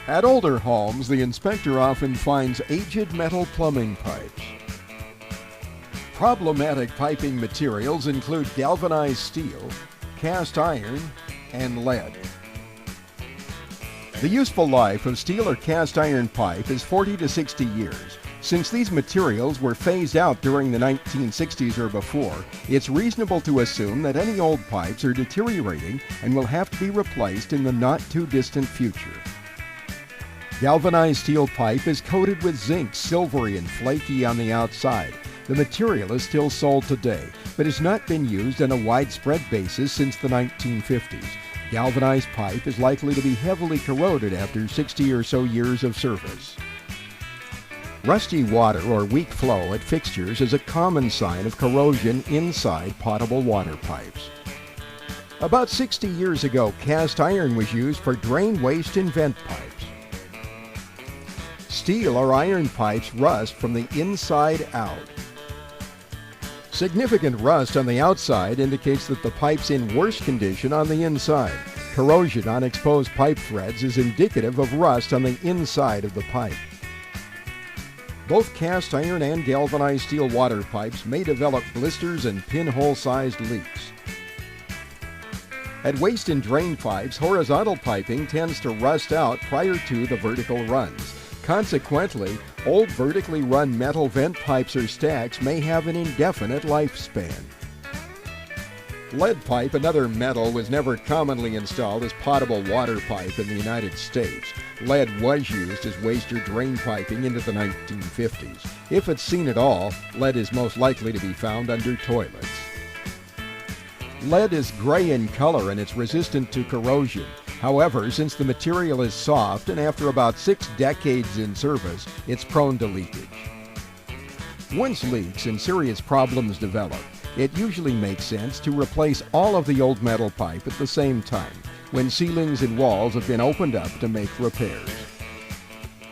At older homes, the inspector often finds aged metal plumbing pipes. Problematic piping materials include galvanized steel, cast iron, and lead. The useful life of steel or cast iron pipe is 40 to 60 years. Since these materials were phased out during the 1960s or before, it's reasonable to assume that any old pipes are deteriorating and will have to be replaced in the not-too-distant future. Galvanized steel pipe is coated with zinc, silvery and flaky on the outside. The material is still sold today, but has not been used on a widespread basis since the 1950s. Galvanized pipe is likely to be heavily corroded after 60 or so years of service. Rusty water or weak flow at fixtures is a common sign of corrosion inside potable water pipes. About 60 years ago, cast iron was used for drain waste in vent pipes. Steel or iron pipes rust from the inside out. Significant rust on the outside indicates that the pipe's in worse condition on the inside. Corrosion on exposed pipe threads is indicative of rust on the inside of the pipe. Both cast iron and galvanized steel water pipes may develop blisters and pinhole-sized leaks. At waste and drain pipes, horizontal piping tends to rust out prior to the vertical runs. Consequently, old vertically run metal vent pipes or stacks may have an indefinite lifespan. Lead pipe, another metal, was never commonly installed as potable water pipe in the United States. Lead was used as waste or drain piping into the 1950s. If it's seen at all, lead is most likely to be found under toilets. Lead is gray in color and it's resistant to corrosion. However, since the material is soft and after about 6 decades in service, it's prone to leakage. Once leaks and serious problems develop, it usually makes sense to replace all of the old metal pipe at the same time, when ceilings and walls have been opened up to make repairs.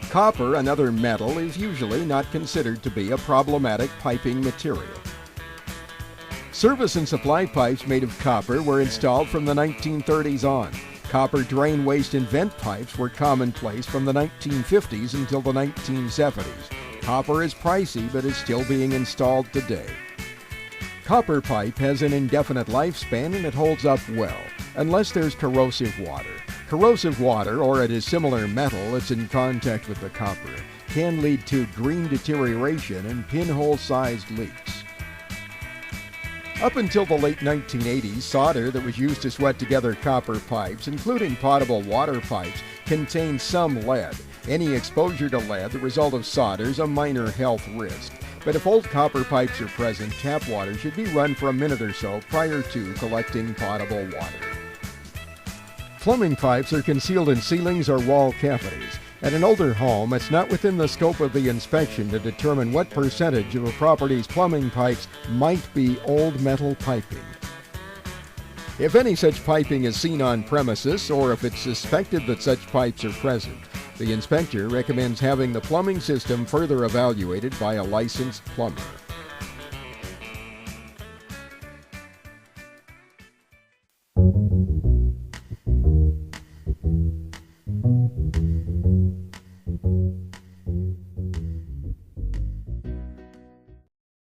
Copper, another metal, is usually not considered to be a problematic piping material. Service and supply pipes made of copper were installed from the 1930s on. Copper drain waste and vent pipes were commonplace from the 1950s until the 1970s. Copper is pricey, but is still being installed today. Copper pipe has an indefinite lifespan and it holds up well, unless there's corrosive water. Corrosive water, or a dissimilar metal that's in contact with the copper, can lead to green deterioration and pinhole-sized leaks. Up until the late 1980s, solder that was used to sweat together copper pipes, including potable water pipes, contained some lead. Any exposure to lead, the result of solder, is a minor health risk. But if old copper pipes are present, tap water should be run for a minute or so prior to collecting potable water. Plumbing pipes are concealed in ceilings or wall cavities. At an older home, it's not within the scope of the inspection to determine what percentage of a property's plumbing pipes might be old metal piping. If any such piping is seen on premises, or if it's suspected that such pipes are present, the inspector recommends having the plumbing system further evaluated by a licensed plumber.